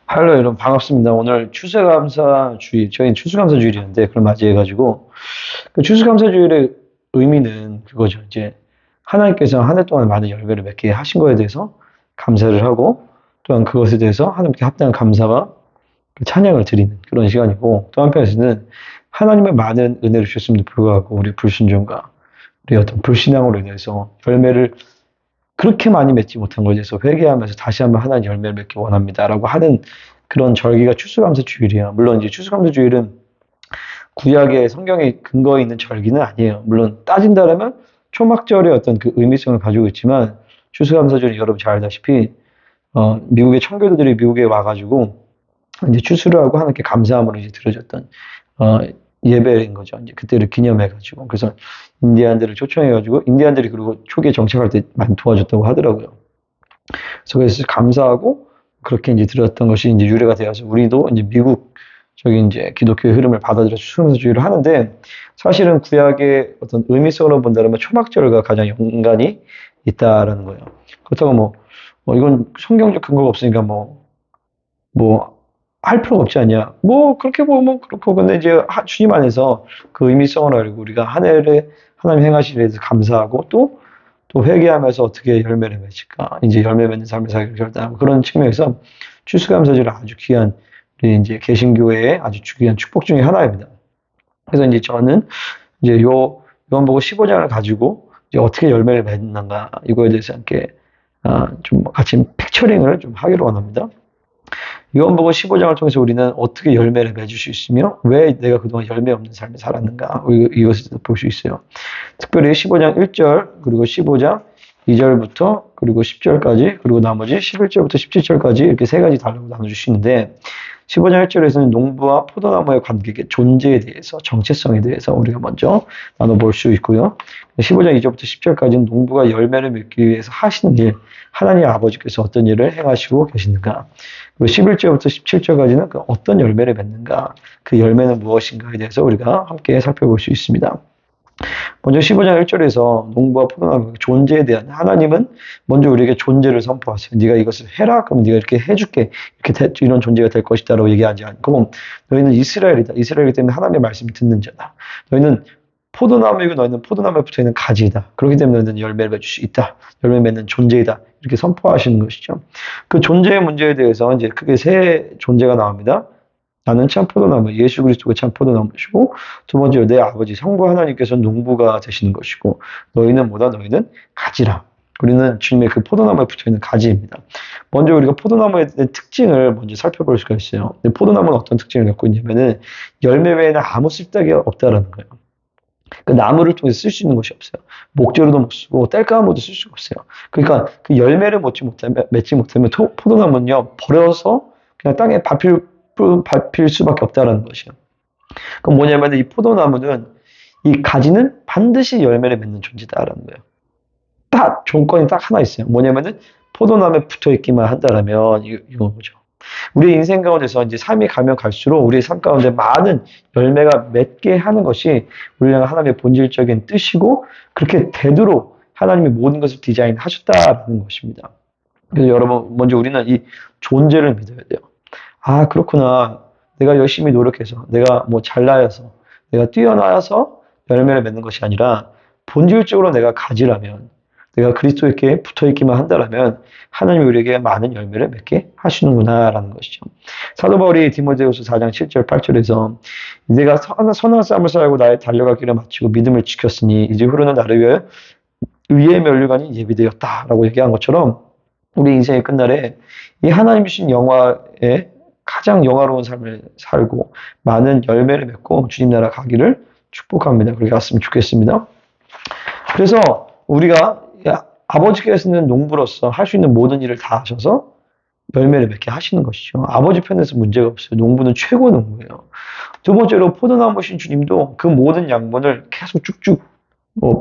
할로 여러분 반갑습니다. 오늘 추수감사주의, 저희는 추수감사주일이었는데 그걸 맞이해가지고 그 추수감사주일의 의미는 그거죠. 이제 하나님께서 한 해 동안 많은 열매를 맺게 하신 거에 대해서 감사를 하고 또한 그것에 대해서 하나님께 합당한 감사와 그 찬양을 드리는 그런 시간이고 또 한편에서는 하나님의 많은 은혜를 주셨음에도 불구하고 우리 불순종과 우리 어떤 불신앙으로 인해서 열매를 그렇게 많이 맺지 못한 것에 대해서 회개하면서 다시 한번 하나님 열매를 맺기 원합니다라고 하는 그런 절기가 추수감사 주일이야. 물론 이제 추수감사 주일은 구약의 성경에 근거 있는 절기는 아니에요. 물론 따진다면 초막절의 어떤 그 의미성을 가지고 있지만 추수감사절이 여러분 잘 알다시피 미국의 청교도들이 미국에 와가지고 이제 추수를 하고 하나님께 감사함으로 이제 드려졌던 어, 예배인 거죠. 이제 그때를 기념해가지고 그래서 인디안들을 초청해가지고 인디안들이 그리고 초기에 정착할 때 많이 도와줬다고 하더라고요. 그래서 감사하고 그렇게 이제 들었던 것이 이제 유래가 되어서 우리도 이제 미국적인 이제 기독교의 흐름을 받아들여 수금사주의를 하는데 사실은 구약의 어떤 의미성으로 본다면 초막절과 가장 연관이 있다라는 거예요. 그렇다고 이건 성경적 근거가 없으니까 할 필요가 없지 않냐. 그렇게 보면 그렇고, 근데 이제 주님 안에서 그 의미성을 알고 우리가 한 해를 하나님 행하신 일에 대해서 감사하고 또 회개하면서 어떻게 열매를 맺을까. 이제 열매 맺는 삶을 살기를 결단하고 그런 측면에서 추수감사절은 아주 귀한, 우리 이제 개신교회의 아주 귀한 축복 중에 하나입니다. 그래서 이제 저는 이제 요한복음 15장을 가지고 이제 어떻게 열매를 맺는가, 이거에 대해서 함께, 좀 같이 픽처링을 좀 하기로 원합니다. 요한복음 15장을 통해서 우리는 어떻게 열매를 맺을 수 있으며 왜 내가 그동안 열매 없는 삶을 살았는가 이것을 볼 수 있어요. 특별히 15장 1절 그리고 15장 2절부터 그리고 10절까지 그리고 나머지 11절부터 17절까지 이렇게 세 가지 단락으로 나눠주시는데 15장 1절에서는 농부와 포도나무의 관계의 존재에 대해서 정체성에 대해서 우리가 먼저 나눠볼 수 있고요. 15장 2절부터 10절까지는 농부가 열매를 맺기 위해서 하시는 일, 하나님 아버지께서 어떤 일을 행하시고 계시는가. 그리고 11절부터 17절까지는 그 어떤 열매를 맺는가, 그 열매는 무엇인가에 대해서 우리가 함께 살펴볼 수 있습니다. 먼저 15장 1절에서 농부와 포도나무 존재에 대한 하나님은 먼저 우리에게 존재를 선포하세요. 네가 이것을 해라. 그럼 네가 이렇게 해줄게. 이렇게 이런 존재가 될 것이다라고 얘기하지 않고 너희는 이스라엘이다. 이스라엘이기 때문에 하나님의 말씀을 듣는 자다. 너희는 포도나무이고 너희는 포도나무에 붙어있는 가지이다. 그렇기 때문에 너희는 열매를 맺을 수 있다. 열매 맺는 존재이다. 이렇게 선포하시는 것이죠. 그 존재의 문제에 대해서 이제 크게 세 존재가 나옵니다. 나는 참 포도나무, 예수 그리스도가 참 포도나무시고, 두 번째로 내 아버지 성부 하나님께서 농부가 되시는 것이고, 너희는 뭐다? 너희는 가지라. 우리는 주님의 그 포도나무에 붙어있는 가지입니다. 먼저 우리가 포도나무의 특징을 먼저 살펴볼 수가 있어요. 포도나무는 어떤 특징을 갖고 있냐면은 열매 외에는 아무 쓸데기가 없다라는 거예요. 그 나무를 통해서 쓸 수 있는 것이 없어요. 목재로도 못 쓰고 땔감으로도 쓸 수가 없어요. 그러니까 그 열매를 맺지 못하면 포도나무는요 버려서 그냥 땅에 밟힐 수밖에 없다라는 것이요. 그럼 뭐냐면 이 포도나무는 이 가지는 반드시 열매를 맺는 존재다라는 거예요. 딱 조건이 딱 하나 있어요. 뭐냐면은 포도나무에 붙어 있기만 한다라면 이건 거죠. 우리 인생 가운데서 이제 삶이 가면 갈수록 우리의 삶 가운데 많은 열매가 맺게 하는 것이 우리가 하나님의 본질적인 뜻이고 그렇게 되도록 하나님이 모든 것을 디자인하셨다는 것입니다. 그래서 여러분 먼저 우리는 이 존재를 믿어야 돼요. 아 그렇구나. 내가 열심히 노력해서 내가 잘나여서 내가 뛰어나서 열매를 맺는 것이 아니라 본질적으로 내가 가지라면 내가 그리스도에게 붙어있기만 한다면 하나님이 우리에게 많은 열매를 맺게 하시는구나라는 것이죠. 사도 바울이 디모데후서 4장 7절 8절에서 내가 선한 싸움을 싸우고 나의 달려갈 길을 마치고 믿음을 지켰으니 이제 흐르는 나를 위하여 의의 면류관이 예비되었다라고 얘기한 것처럼 우리 인생의 끝날에 이 하나님 주신 영화에 가장 영화로운 삶을 살고 많은 열매를 맺고 주님 나라 가기를 축복합니다. 그렇게 갔으면 좋겠습니다. 그래서 우리가 아버지께서는 농부로서 할 수 있는 모든 일을 다 하셔서 열매를 맺게 하시는 것이죠. 아버지 편에서 문제가 없어요. 농부는 최고 농부예요. 두 번째로 포도나무신 주님도 그 모든 양분을 계속 쭉쭉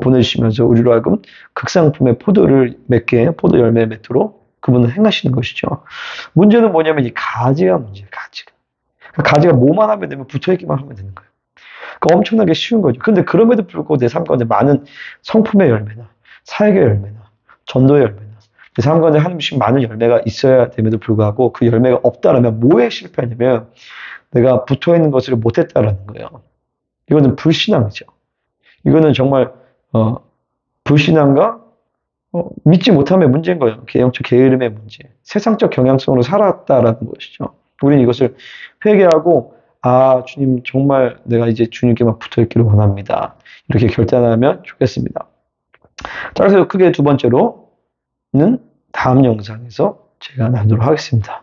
보내주시면서 우리로 하여금 극상품의 포도를 맺게 포도 열매를 맺도록 그분은 행하시는 것이죠. 문제는 뭐냐면 이 가지가 문제예요. 가지가 뭐만 하면 되면 붙어있기만 하면 되는 거예요. 그러니까 엄청나게 쉬운 거죠. 근데 그럼에도 불구하고 내 삶 가운데 많은 성품의 열매나 사역의 열매나 전도의 열매나 내 삶 가운데 하나님씩 많은 열매가 있어야 됨에도 불구하고 그 열매가 없다라면 뭐에 실패하냐면 내가 붙어 있는 것을 못했다라는 거예요. 이거는 불신앙이죠. 이거는 정말 불신앙과 믿지 못함의 문제인 거예요. 영적 게으름의 문제. 세상적 경향성으로 살았다라는 것이죠. 우리는 이것을 회개하고 주님 정말 내가 이제 주님께만 붙어 있기를 원합니다. 이렇게 결단하면 좋겠습니다. 자, 그래서 크게 두 번째로는 다음 영상에서 제가 나누도록 하겠습니다.